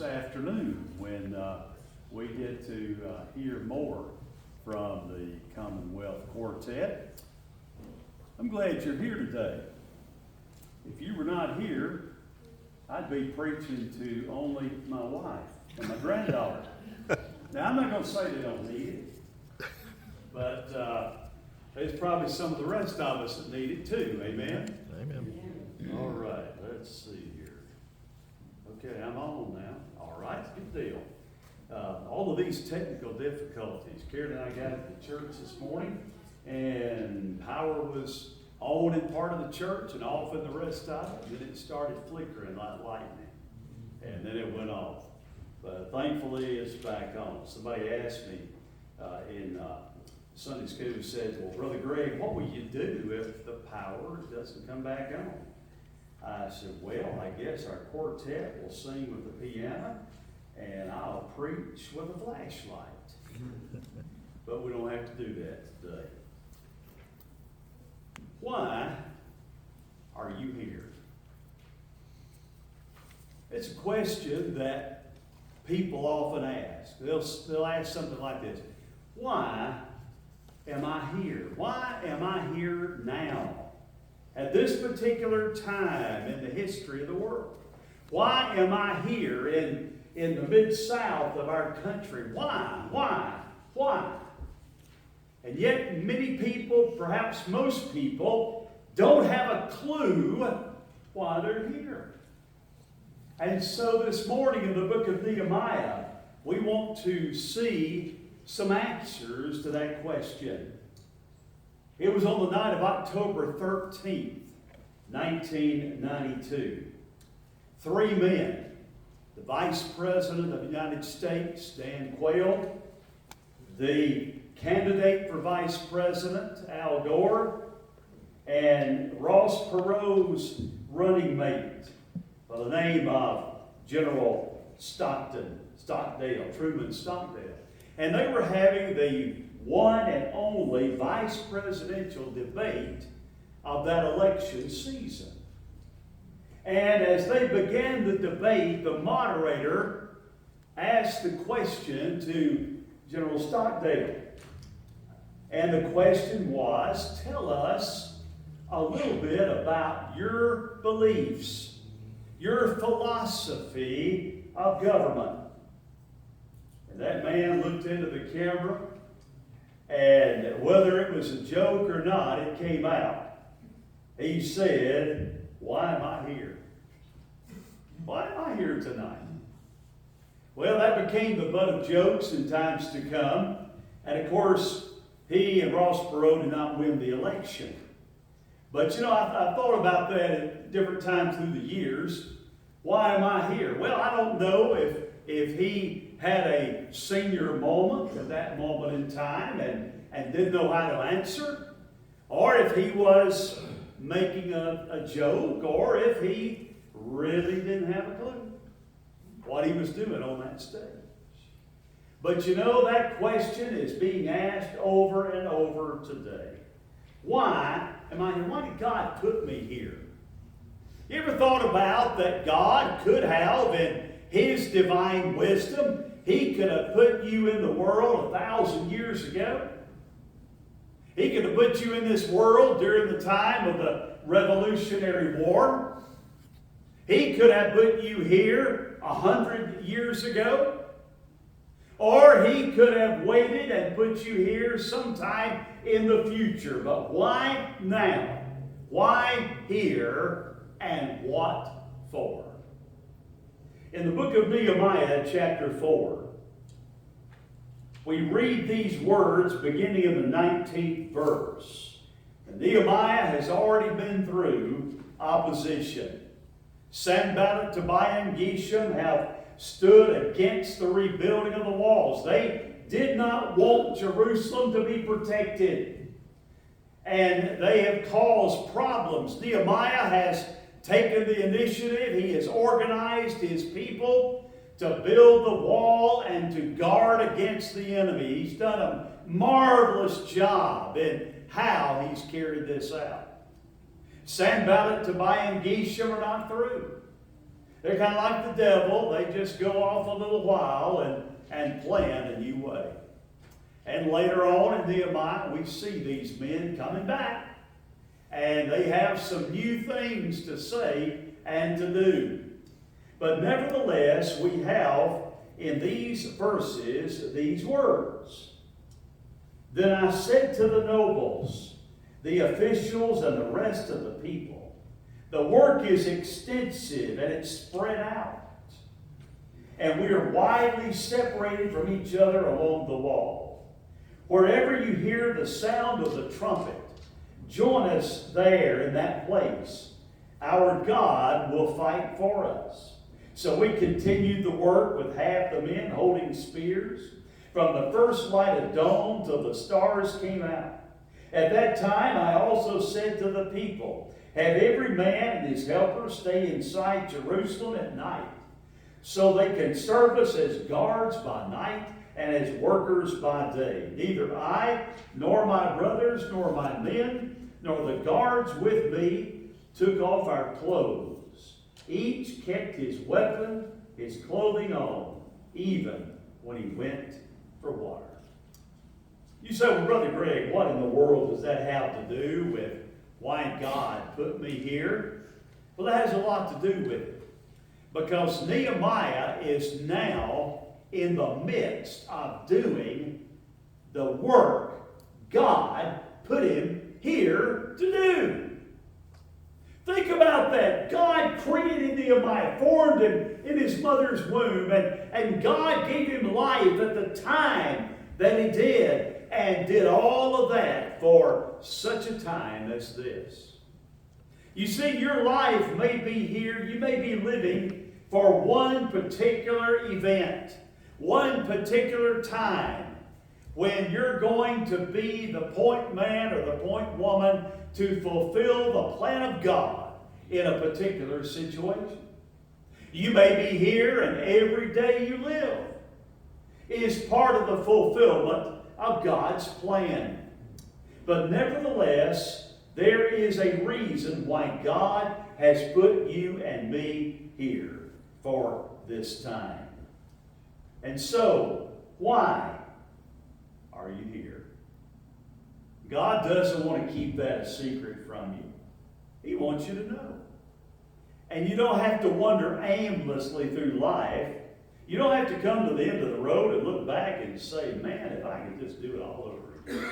this afternoon when we get to hear more from the Commonwealth Quartet. I'm glad you're here today. If you were not here, I'd be preaching to only my wife and my granddaughter. Now, I'm not going to say they don't need it, but there's probably some of the rest of us that need it too. Amen? Amen. All right, let's see here. Okay, I'm on now. All right, good deal. All of these technical difficulties, Karen and I got at the church this morning, and power was on in part of the church and off in the rest of it, and then it started flickering like lightning, and then it went off. But thankfully, it's back on. Somebody asked me in Sunday school, said, well, Brother Greg, what will you do if the power doesn't come back on? I said, well, I guess our quartet will sing with the piano, and I'll preach with a flashlight. But we don't have to do that today. Why are you here? It's a question that people often ask. They'll ask something like this. Why am I here? Why am I here now? At this particular time in the history of the world? Why am I here in the Mid-South of our country? Why? And yet many people, perhaps most people, don't have a clue why they're here. And so this morning in the book of Nehemiah, we want to see some answers to that question. It was on the night of October 13th, 1992. Three men, the Vice President of the United States, Dan Quayle, the candidate for Vice President, Al Gore, and Ross Perot's running mate by the name of General Truman Stockdale. And they were having the one and only vice presidential debate of that election season. And as they began the debate, the moderator asked the question to General Stockdale. And the question was, tell us a little bit about your beliefs, your philosophy of government. And that man looked into the camera, and whether it was a joke or not, it came out. He said, why am I here? Why am I here tonight? Well, that became the butt of jokes in times to come. And of course, he and Ross Perot did not win the election. But you know, I thought about that at different times through the years. Why am I here? Well, I don't know if he had a senior moment at that moment in time and didn't know how to answer, or if he was making a joke, or if he really didn't have a clue what he was doing on that stage. But you know, that question is being asked over and over today. Why am I here? Why did God put me here? You ever thought about that God could have, in His divine wisdom, He could have put you in the world 1,000 years ago? He could have put you in this world during the time of the Revolutionary War. He could have put you here 100 years ago. Or He could have waited and put you here sometime in the future. But why now? Why here? And what for? In the book of Nehemiah, chapter 4, we read these words beginning in the 19th verse. And Nehemiah has already been through opposition. Sanballat, Tobiah, and Geshem have stood against the rebuilding of the walls. They did not want Jerusalem to be protected. And they have caused problems. Nehemiah has taken the initiative. He has organized his people to build the wall and to guard against the enemy. He's done a marvelous job in how he's carried this out. Sanballat, Tobiah, and Geshem are not through. They're kind of like the devil. They just go off a little while and plan a new way. And later on in Nehemiah, we see these men coming back. And they have some new things to say and to do. But nevertheless, we have in these verses these words. Then I said to the nobles, the officials, and the rest of the people, the work is extensive and it's spread out. And we are widely separated from each other along the wall. Wherever you hear the sound of the trumpet, join us there in that place. Our God will fight for us. So we continued the work with half the men holding spears, from the first light of dawn till the stars came out. At that time I also said to the people, have every man and his helper stay inside Jerusalem at night, so they can serve us as guards by night and as workers by day. Neither I, nor my brothers, nor my men, nor the guards with me took off our clothes. Each kept his weapon, his clothing on, even when he went for water. You say, well, Brother Greg, what in the world does that have to do with why God put me here? Well, that has a lot to do with it. Because Nehemiah is now in the midst of doing the work God put him here to do. Think about that. God created Nehemiah, formed him in his mother's womb, and God gave him life at the time that he did, and did all of that for such a time as this. You see, your life may be here, you may be living for one particular event, one particular time, when you're going to be the point man or the point woman to fulfill the plan of God in a particular situation. You may be here, and every day you live is part of the fulfillment of God's plan. But nevertheless, there is a reason why God has put you and me here for this time. And so, why are you here? God doesn't want to keep that a secret from you. He wants you to know. And you don't have to wander aimlessly through life. You don't have to come to the end of the road and look back and say, man, if I could just do it all over again.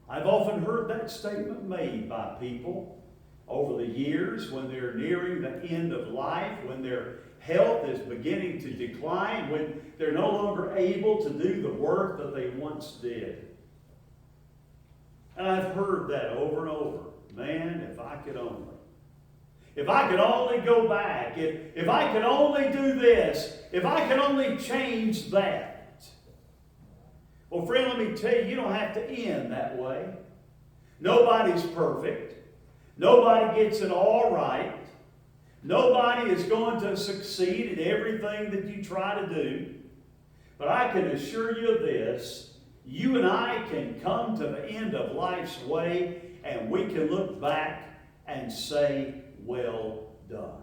I've often heard that statement made by people over the years when they're nearing the end of life, when their health is beginning to decline, when they're no longer able to do the work that they once did. And I've heard that over and over. Man, if I could only. If I could only go back, if I could only do this, if I could only change that. Well, friend, let me tell you, you don't have to end that way. Nobody's perfect. Nobody gets it all right. Nobody is going to succeed in everything that you try to do. But I can assure you of this, you and I can come to the end of life's way, and we can look back and say, well done.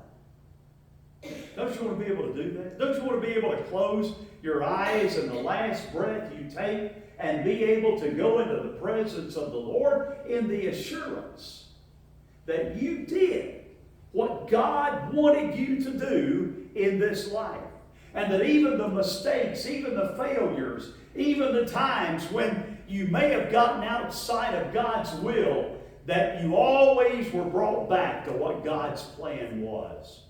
Don't you want to be able to do that? Don't you want to be able to close your eyes and the last breath you take and be able to go into the presence of the Lord in the assurance that you did what God wanted you to do in this life? And that even the mistakes, even the failures, even the times when you may have gotten outside of God's will, that you always were brought back to what God's plan was.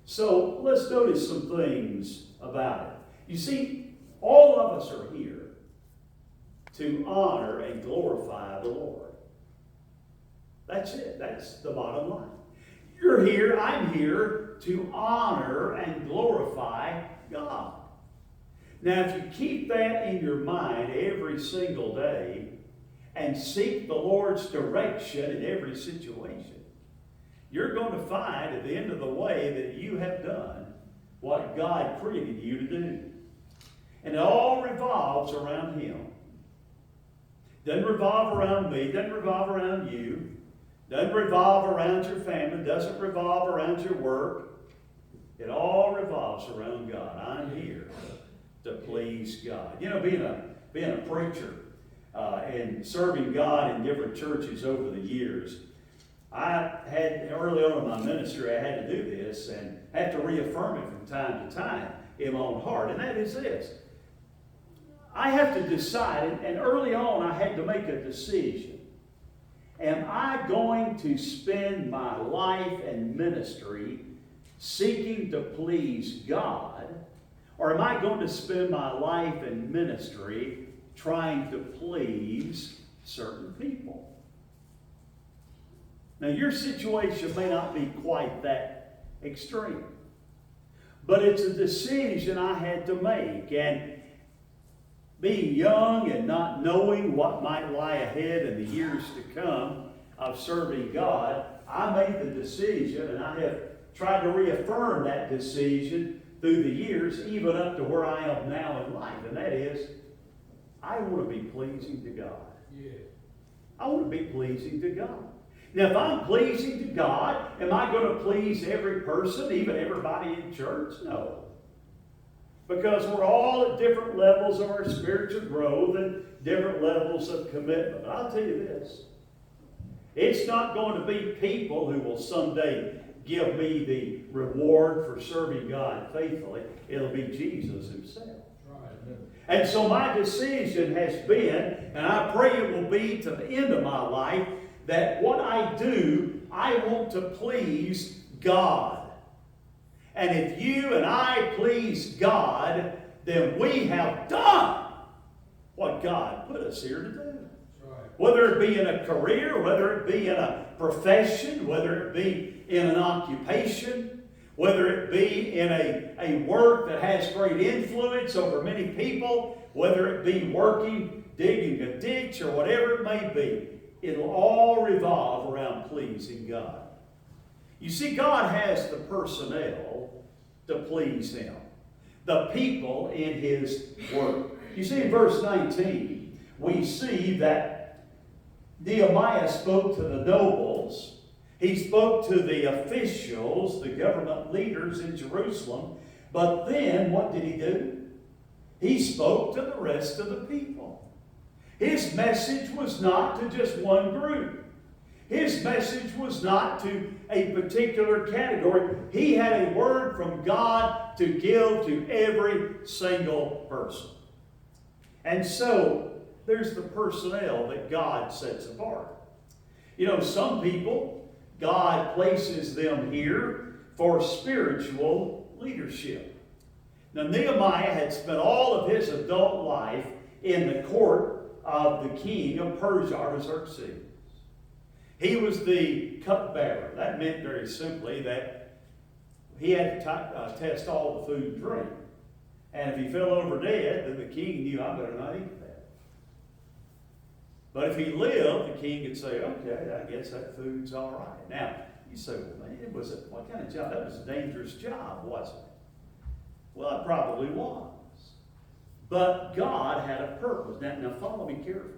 So let's notice some things about it. You see, all of us are here to honor and glorify the Lord. That's it. That's the bottom line. You're here, I'm here to honor and glorify God. Now, if you keep that in your mind every single day and seek the Lord's direction in every situation, you're going to find at the end of the way that you have done what God created you to do. And it all revolves around Him. Doesn't revolve around me, doesn't revolve around you. Doesn't revolve around your family, doesn't revolve around your work. It all revolves around God. I'm here to please God. You know, being a preacher and serving God in different churches over the years, I had, early on in my ministry, I had to do this and have to reaffirm it from time to time in my own heart. And that is this. I have to decide, and early on I had to make a decision. Am I going to spend my life and ministry seeking to please God, or am I going to spend my life and ministry trying to please certain people? Now, your situation may not be quite that extreme, but it's a decision I had to make. And being young and not knowing what might lie ahead in the years to come of serving God, I made the decision, and I have tried to reaffirm that decision through the years, even up to where I am now in life. And that is, I want to be pleasing to God. Yeah. I want to be pleasing to God. Now, if I'm pleasing to God, am I going to please every person, even everybody in church? No. Because we're all at different levels of our spiritual growth and different levels of commitment. But I'll tell you this. It's not going to be people who will someday give me the reward for serving God faithfully. It'll be Jesus himself. Right. And so my decision has been, and I pray it will be to the end of my life, that what I do, I want to please God. And if you and I please God, then we have done what God put us here to do. Whether it be in a career, whether it be in a profession, whether it be in an occupation, whether it be in a work that has great influence over many people, whether it be working, digging a ditch, or whatever it may be, it'll all revolve around pleasing God. You see, God has the personnel to please him, the people in his work. You see, in verse 19, we see that Nehemiah spoke to the nobles. He spoke to the officials, the government leaders in Jerusalem. But then, what did he do? He spoke to the rest of the people. His message was not to just one group. His message was not to a particular category. He had a word from God to give to every single person. And so, there's the personnel that God sets apart. You know, some people, God places them here for spiritual leadership. Now, Nehemiah had spent all of his adult life in the court of the king of Persia, Artaxerxes. He was the cupbearer. That meant very simply that he had to test all the food and drink. And if he fell over dead, then the king knew, I better not eat that. But if he lived, the king could say, okay, I guess that food's all right. Now, you say, well, man, what kind of job? That was a dangerous job, wasn't it? Well, it probably was. But God had a purpose. Now follow me carefully.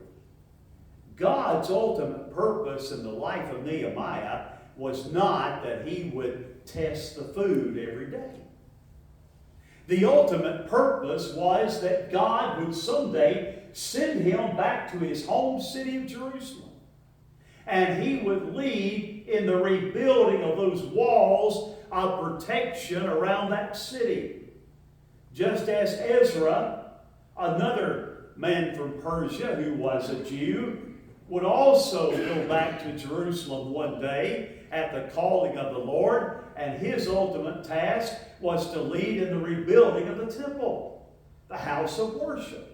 God's ultimate purpose in the life of Nehemiah was not that he would test the food every day. The ultimate purpose was that God would someday send him back to his home city of Jerusalem. And he would lead in the rebuilding of those walls of protection around that city. Just as Ezra, another man from Persia who was a Jew, would also go back to Jerusalem one day at the calling of the Lord, and his ultimate task was to lead in the rebuilding of the temple, the house of worship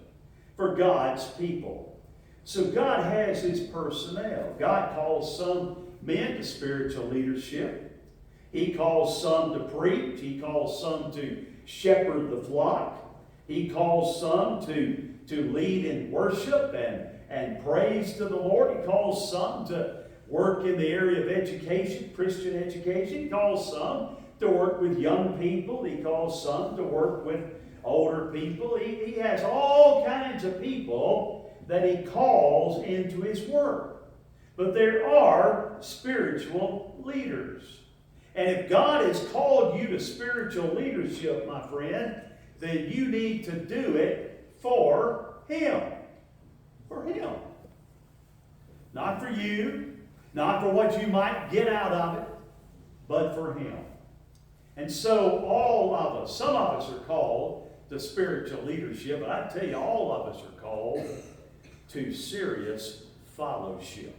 for God's people. So God has his personnel. God calls some men to spiritual leadership. He calls some to preach. He calls some to shepherd the flock. He calls some to lead in worship and praise to the Lord. He calls some to work in the area of education, Christian education. He calls some to work with young people. He calls some to work with older people. He has all kinds of people that he calls into his work. but there are spiritual leaders. And if God has called you to spiritual leadership, my friend, then you need to do it for Him. For Him. Not for you, not for what you might get out of it, but for Him. And so all of us, some of us are called to spiritual leadership, but I tell you, all of us are called to serious fellowship.